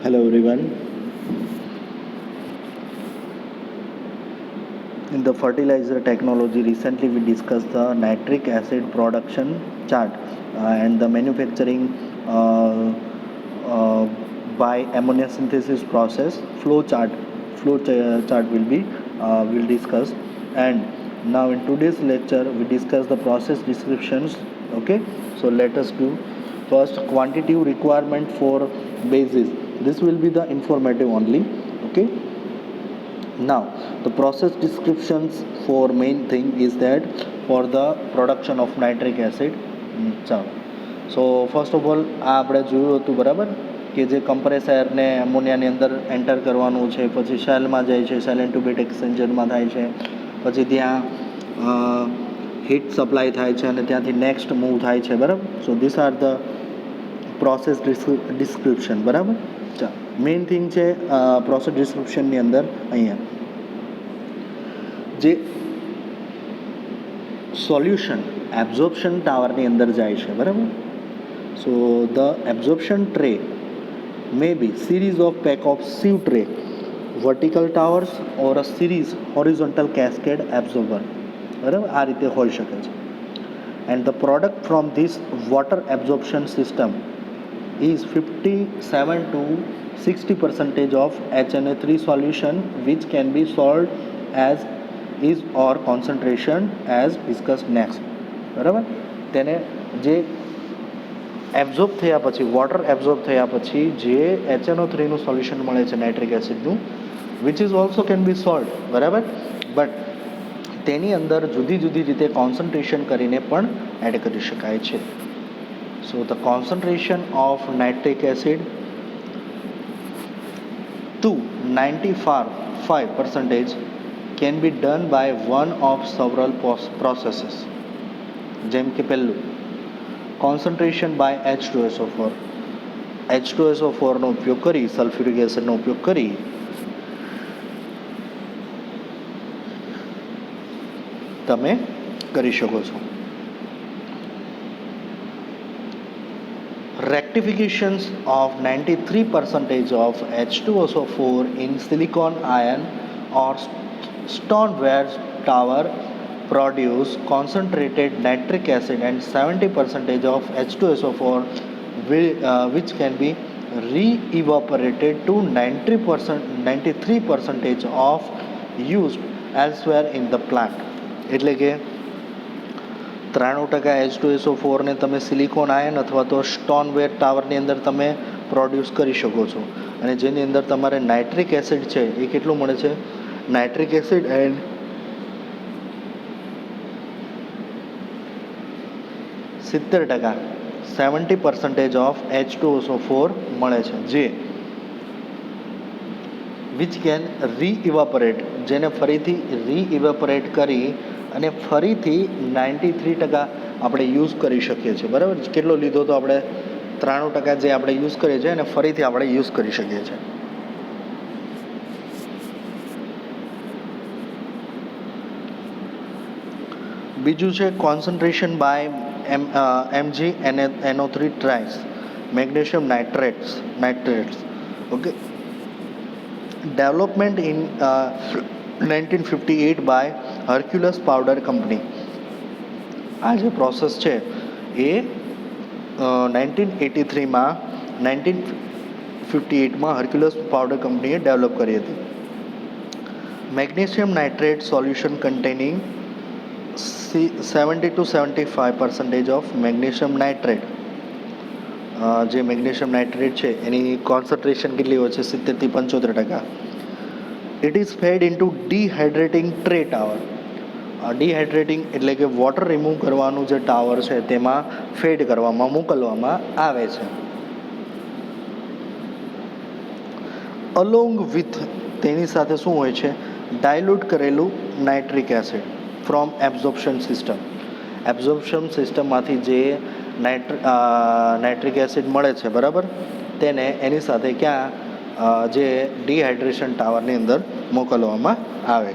Hello everyone. In the fertilizer technology, recently we discussed the nitric acid production chart and the manufacturing uh, uh, by ammonia synthesis process chart will discuss. And now in today's lecture we discuss the process descriptions. Okay, so let us do first quantitative requirement for bases. This will be the informative only. Okay, now the process descriptions for main thing is that for the production of nitric acid. ચાલો, so first of all આ આપણે જોયું હતું બરાબર કે જે કમ્પ્રેસરને એમોનિયાની અંદર enter કરવાનું છે, પછી સેલમાં જાય છે, સેલ ઇન્ટુબેટ એક્સચેન્જરમાં થાય છે, પછી ત્યાં હીટ સપ્લાય થાય છે અને ત્યાંથી નેક્સ્ટ મૂવ થાય છે બરાબર. So this are the process description બરાબર. ચાલો, મેઇન થિંગ છે પ્રોસેસ ડિસ્ક્રિપ્શનની અંદર અહીંયા જે સોલ્યુશન એબ્ઝોર્પ્શન ટાવરની અંદર જાય છે બરાબર. So the absorption tray may be series of pack of sieve tray, vertical towers or a series horizontal cascade absorber બરાબર, આ રીતે હોઈ શકે છે. and the product from this water absorption system is 57 to 60% of HNA3 solution which can be solved as is or concentration as discussed next બરાબર. તેને જે absorb થયા પછી વોટર એબ્ઝોર્બ થયા પછી જે HNO3નું સોલ્યુશન મળે છે નાઇટ્રિક એસિડનું, which is also can be sold બરાબર, બટ તેની અંદર જુદી જુદી રીતે કોન્સન્ટ્રેશન કરીને પણ એડ કરી શકાય છે. So the concentration of nitric acid to 95% can be done by one of several processes. જેમ કે પહેલું કોન્સન્ટ્રેશન બાય H2SO4. H2SO4નો ઉપયોગ કરી, સલ્ફ્યુરિક એસિડનો ઉપયોગ કરી તમે કરી શકો છો. Rectifications of 93% of H2SO4 in silicon ion or stoneware tower produce concentrated nitric acid and 70% of H2SO4 which can be re-evaporated to 93% of used elsewhere in the plant. એટલે કે 93% H2SO4ને તમે સિલિકોન આયન અથવા તો સ્ટોનવેર ટાવરની અંદર તમે પ્રોડ્યુસ કરી શકો છો, અને જેની અંદર તમારે નાઇટ્રિક એસિડ છે એ કેટલું મળે છે, nitric acid and 70% of H2SO4 મળે છે, જે વિચ કેન રીઇવાપોરેટ, જેને ફરીથી રીઇવાપોરેટ કરી અને ફરીથી 93% આપણે યુઝ કરી શકીએ છીએ બરાબર. કેટલો લીધો તો આપણે 93% જે આપણે યુઝ કરીએ છીએ અને ફરીથી આપણે યુઝ કરી શકીએ છીએ. બીજું છે કોન્સન્ટ્રેશન બાય MgNO3 ટ્રાઇસ magnesium nitrates. Okay, development in 1958 by Hercules powder company. આ જે પ્રોસેસ છે એ 1958માં હર્ક્યુલસ પાવડર કંપનીએ ડેવલપ કરી હતી. Magnesium nitrate solution containing 70 to 75% of magnesium nitrate. જે મેગ્નેશિયમ નાઇટ્રેટ છે એની કોન્સન્ટ્રેશન કેટલી હોય છે, 70 થી 75%. It is fed into dehydrating tray tower. Dehydrating એટલે કે વોટર રિમૂવ કરવાનું જે ટાવર છે તેમાં ફેડ કરવામાં મોકલવામાં આવે છે. અલોંગ વિથ તેની સાથે શું હોય છે, ડાયલ્યુટ કરેલું nitric acid from absorption system. Absorption સિસ્ટમમાંથી જે નાઇટ્રિક એસિડ મળે છે બરાબર, તેને એની સાથે ક્યાં જે ડિહાઇડ્રેશન ટાવરની અંદર મોકલવામાં આવે.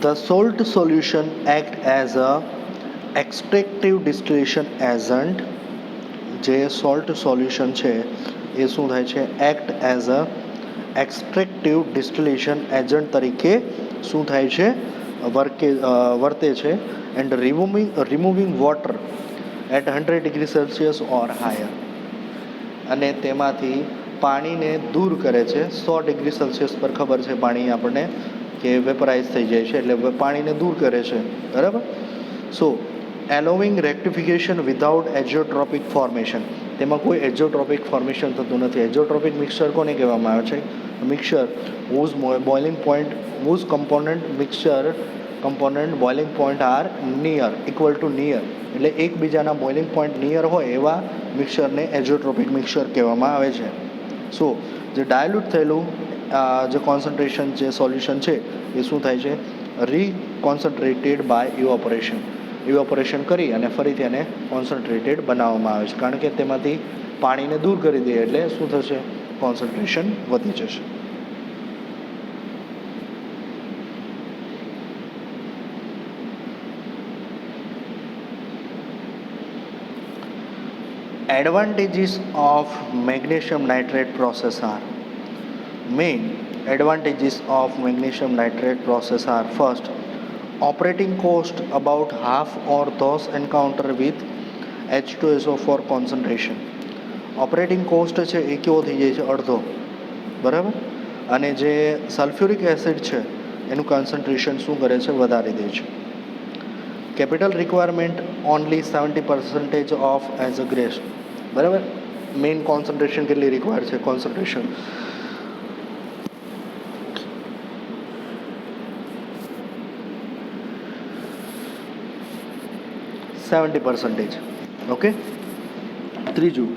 The salt solution act as a extractive distillation agent. જે સોલ્ટ સોલ્યુશન છે એ શું થાય છે, act as a extractive distillation agent તરીકે શું થાય છે, વર્તે છે. And removing water at 100 degree Celsius or higher, અને તેમાંથી પાણીને દૂર કરે છે. 100 ડિગ્રી સેલ્સિયસ પર ખબર છે પાણી આપણને કે વેપરાઇઝ થઈ જાય છે, એટલે પાણીને દૂર કરે છે, બરાબર. સો એલોવિંગ રેક્ટિફિકેશન વિધાઉટ એઝિયોટ્રોપિક ફોર્મેશન, તેમાં કોઈ એઝિયોટ્રોપિક ફોર્મેશન થતું નથી. એઝિયોટ્રોપિક મિક્સચર કોને કહેવામાં આવે છે? Mixture whose boiling point, whose component boiling point are near equal to near, એટલે એકબીજાના બોઇલિંગ પોઈન્ટ નિયર હોય એવા મિક્સચરને એઝિયોટ્રોપિક મિક્સચર કહેવામાં આવે છે. સો જે ડાયલ્યુટ થયેલું જે કોન્સન્ટ્રેશન જે સોલ્યુશન છે એ શું થાય છે, રીકોન્સન્ટ્રેટેડ બાય ઇવોપરેશન કરી અને ફરીથી એને કોન્સન્ટ્રેટેડ બનાવવામાં આવે છે, કારણ કે તેમાંથી પાણીને દૂર કરી દઈએ એટલે શું થશે, કોન્સન્ટ્રેશન વધી જશે. Advantages of magnesium nitrate process are, main advantages of magnesium nitrate process are: first, operating cost about half or those encounter with H2SO4 concentration. Operating cost છે એ કેવો થઈ જાય છે, અડધો, બરાબર. અને જે સલ્ફ્યુરિક એસિડ છે એનું કોન્સન્ટ્રેશન શું કરે છે, વધારી દે છે. Capital requirement only 70% of as a grace, બરાબર. મેઇન કોન્સન્ટ્રેશન કેટલી રિક્વાયર છે, કોન્સન્ટ્રેશન 70%. ઓકે. ત્રીજું,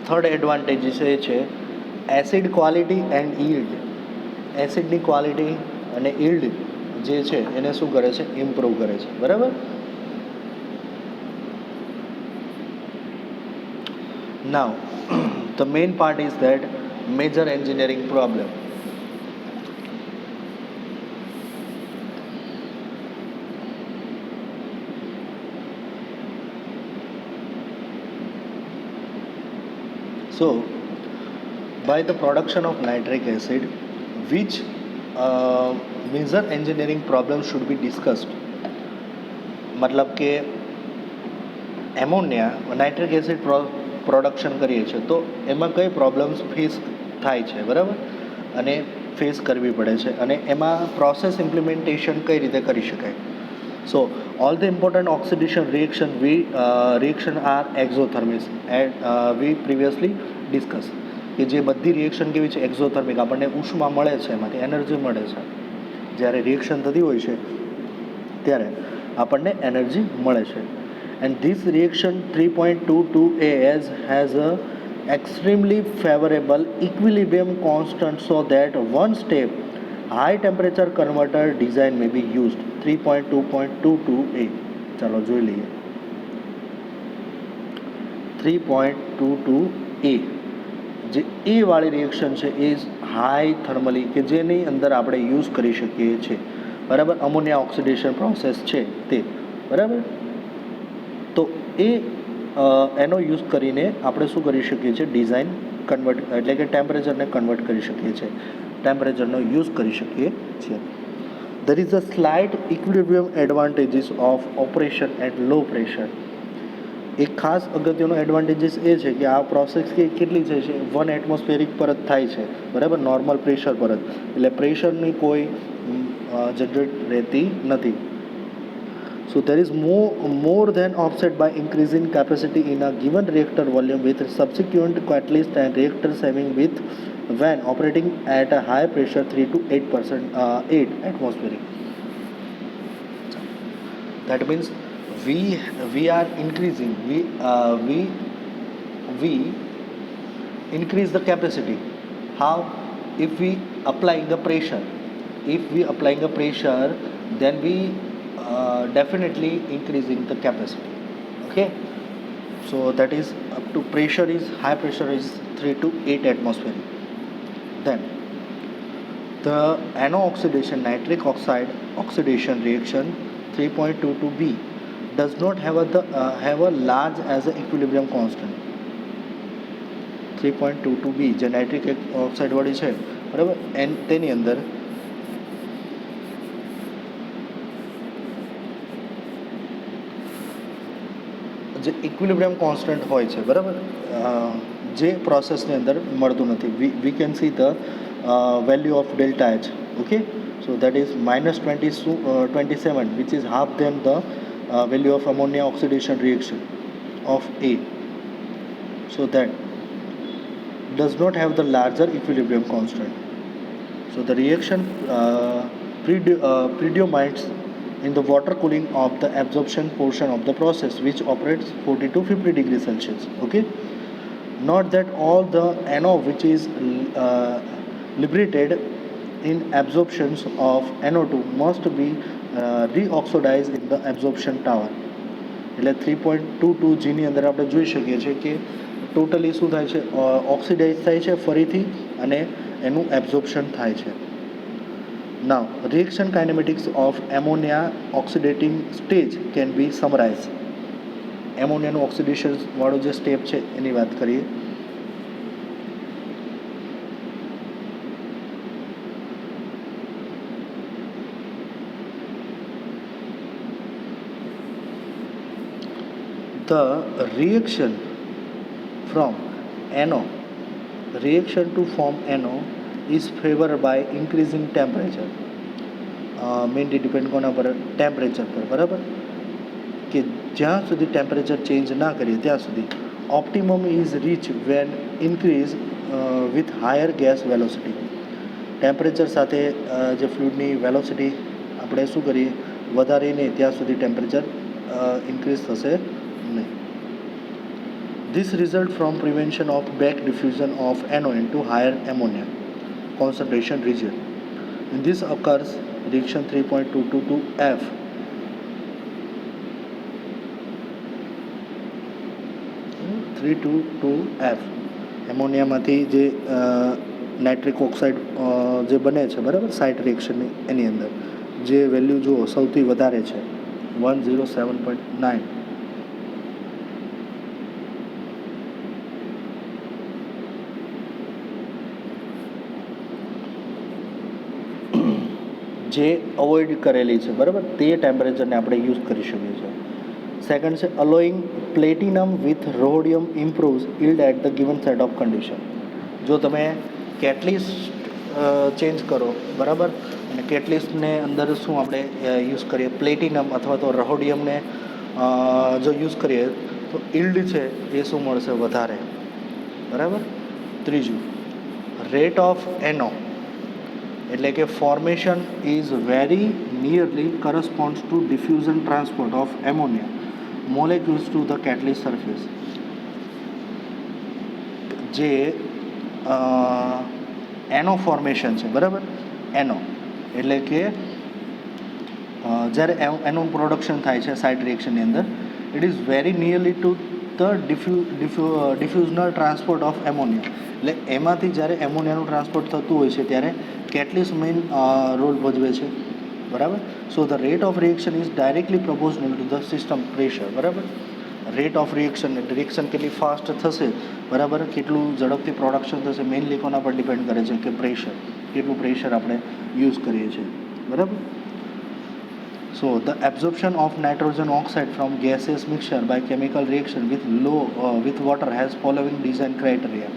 થર્ડ એડવાન્ટેજીસ એ છે એસિડ ક્વોલિટી એન્ડ યીલ્ડ. એસિડની ક્વોલિટી અને યીલ્ડ જે છે એને શું કરે છે, ઇમ્પ્રૂવ કરે છે, બરાબર. નાઉ the main part is that major engineering problem. So, by the production of nitric acid, which major engineering problems should be discussed? मतलब કે એમોનિયા નાઇટ્રિક એસિડ પ્રોડક્શન કરીએ છીએ તો એમાં કઈ પ્રોબ્લેમ્સ ફેસ થાય છે, બરાબર, અને ફેસ કરવી પડે છે, અને એમાં પ્રોસેસ ઇમ્પ્લિમેન્ટેશન કઈ રીતે કરી શકાય. So all the important oxidation reaction are exothermic, and we previously discussed કે જે બધી રિએક્શન કેવી છે, એક્ઝોથર્મિક, આપણને ઉષ્મા મળે છે, એમાંથી એનર્જી મળે છે. જ્યારે રિએક્શન થતી હોય છે ત્યારે આપણને એનર્જી મળે છે. And this reaction 3.22 has a extremely favorable equilibrium constant, so that one step high temperature converter design may be used. 3.2.22a, ચાલો જોઈ લઈએ. 3.22a જે એ વાળી રિએક્શન છે એ હાઈ થર્મલી, કે જેની અંદર આપણે યુઝ કરી શકીએ છીએ, બરાબર. અમોનિયા ઓક્સિડેશન પ્રોસેસ છે તે, બરાબર. તો એ એનો યુઝ કરીને આપણે શું કરી શકીએ છીએ, ડિઝાઇન કન્વર્ટ, એટલે કે ટેમ્પરેચરને કન્વર્ટ કરી શકીએ છીએ, ટેમ્પરેચરનો યુઝ કરી શકીએ છીએ. There is a slight equilibrium advantages of operation at low pressure. એક ખાસ અગત્યનો એડવાન્ટેજીસ એ છે કે આ પ્રોસેસ કેટલી છે, 1 એટમોસ્ફેરિક પર જ થાય છે, બરાબર, નોર્મલ પ્રેશર પર જ, એટલે પ્રેશરની કોઈ જનરેટ રહેતી નથી. So there is more than offset by increasing capacity in a given reactor volume with subsequent catalyst and reactor saving with when operating at a high pressure 3 to 8 atmospheric. That means we are increasing, we increase the capacity. How? If we applying the pressure, then we definitely increasing the capacity. Okay, so that is up to high pressure is 3 to 8 atmosphere. Then The NO oxidation, nitric oxide oxidation reaction 3.22b does not have a large as a equilibrium constant. 3.22b જે nitric oxide વાળી છે બરાબર તેની અંદર જે equilibrium constant હોય છે બરાબર જે પ્રોસેસની અંદર મળતું નથી we can see the value of delta H okay so that is -27 which is half than the value of ammonia oxidation reaction of A, so that does not have the larger equilibrium constant. So the reaction predominates in the water cooling of the absorption portion of the process, which operates 40 to 50 degrees Celsius. Okay, note that all the NO which is liberated in absorptions of NO2 must be reoxidized in the absorption tower. એટલે 3.22G ની અંદર આપણે જોઈ શકીએ છીએ કે totally શું થાય છે ઓક્સિડાઇઝ થાય છે ફરીથી અને એનું એબ્ઝોર્પ્શન થાય છે. Now reaction kinematics of ammonia oxidating stage can be summarise. એમોનિયાનું ઓક્સિડેશન વાળો જે સ્ટેપ છે એની વાત કરીએ. The reaction from NO, reaction to form NO is favored by increasing temperature. Mainly depend કોના પર ટેમ્પરેચર પર બરાબર કે જ્યાં સુધી ટેમ્પરેચર ચેન્જ ના કરીએ ત્યાં સુધી optimum is reach when increase with higher gas velocity. Temperature સાથે જે ફ્લુઇડની વેલોસિટી આપણે શું કરીએ વધારીએ નહીં ત્યાં સુધી ટેમ્પરેચર ઇન્ક્રીઝ થશે નહીં. This result from prevention of back diffusion of NO into higher ammonia concentration region. In this occurs reaction 3.222F. એમોનિયામાંથી જે નાઇટ્રિક ઓક્સાઇડ જે બને છે બરાબર સાઇટ રિએક્શનની એની અંદર જે વેલ્યુ જુઓ સૌથી વધારે છે 107.9. જે અવોઇડ કરેલી છે બરાબર તે ટેમ્પરેચરને આપણે યુઝ કરી શકીએ છીએ. સેકન્ડ છે alloying platinum with rhodium improves yield at the given set of condition. જો તમે કેટલિસ્ટ ચેન્જ કરો બરાબર અને કેટલિસ્ટને અંદર શું આપણે યુઝ કરીએ પ્લેટિનમ અથવા તો રોડિયમને જો યુઝ કરીએ તો ઇલ્ડ છે એ શું મળશે વધારે બરાબર. ત્રીજું રેટ ઓફ NO એટલે કે formation is very nearly corresponds to diffusion transport of ammonia molecules to the catalyst surface. જે NO ફોર્મેશન છે બરાબર NO એટલે કે જ્યારે એનું પ્રોડક્શન થાય છે સાઇટ રિએક્શનની અંદર it is very nearly to the diffusional transport of ammonia. એટલે એમાંથી જ્યારે એમોનિયાનું ટ્રાન્સપોર્ટ થતું હોય છે ત્યારે કેટલિસ્ટ મેઇન રોલ ભજવે છે બરાબર. So the rate of reaction is directly proportional to the system pressure બરાબર. રેટ ઓફ રિએક્શન કેટલી ફાસ્ટ થશે બરાબર કેટલું ઝડપથી પ્રોડક્શન થશે મેઇનલી કોના પર ડિપેન્ડ કરે છે કે પ્રેશર કેટલું પ્રેશર આપણે યુઝ કરીએ છીએ બરાબર. So the absorption of nitrogen oxide from gaseous mixture by chemical reaction with water has following design criteria.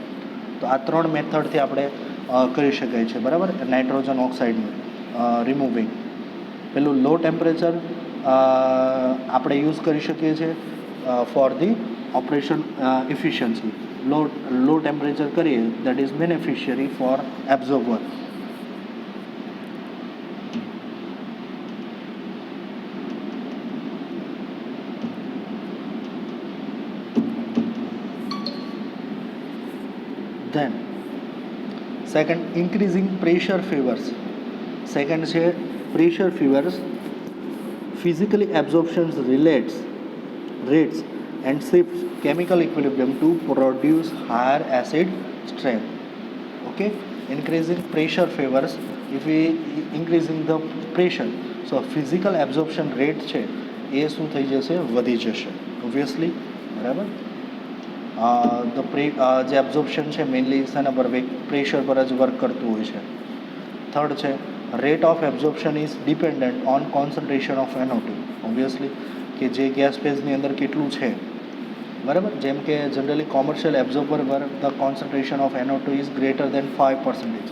તો આ ત્રણ મેથડથી આપણે કરી શકાય છે બરાબર નાઇટ્રોજન ઓક્સાઇડનું રિમૂવિંગ. પેલું લો ટેમ્પરેચર આપણે યુઝ કરી શકીએ છીએ for the operation efficiency. Low temperature કરીએ that is beneficiary for absorber. Then second increasing pressure favors. Second છે pressure favors physically absorptions rates and shifts chemical equilibrium to produce higher acid strength. Okay, increasing pressure favors if V increasing the pressure, so physical absorption rate છે એ શું થઈ જશે, વધી જશે obviously, બરાબર. જે એબ્ઝોર્પ્શન છે મેઇનલી શાના પર, પ્રેશર પર જ વર્ક કરતું હોય છે. થર્ડ છે rate of absorption is dependent on concentration of NO2, obviously કે જે ગેસ ફેઝની અંદર કેટલું છે, બરાબર. જેમ કે generally commercial absorber per the concentration of NO2 is greater than 5%.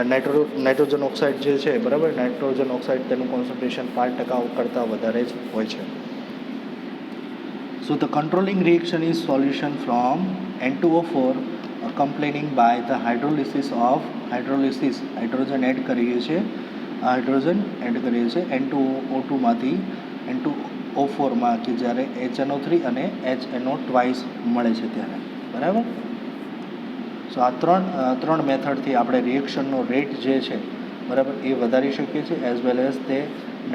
Nitrogen oxide જે છે, બરાબર, નાઇટ્રોજન ઓક્સાઇડ તેનું કોન્સન્ટ્રેશન 5% કરતાં વધારે જ હોય છે. So the controlling reaction is solution from N2O4 complaining by the hydrogen add કરીએ છીએ, N2O2માંથી N2O4માં કે જ્યારે HNO3 અને HNO ટ્વાઇસ મળે છે ત્યારે, બરાબર. સો આ ત્રણ મેથડથી આપણે રિએક્શનનો રેટ જે છે, બરાબર, એ વધારી શકીએ છીએ, એઝ વેલ એઝ તે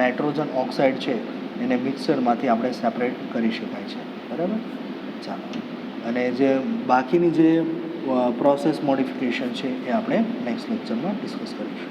નાઇટ્રોજન ઓક્સાઇડ છે એને મિક્સરમાંથી આપણે સેપરેટ કરી શકાય છે, બરાબર. ચાલો, અને જે બાકીની જે પ્રોસેસ મોડિફિકેશન છે એ આપણે નેક્સ્ટ લેક્ચરમાં ડિસ્કસ કરીશું.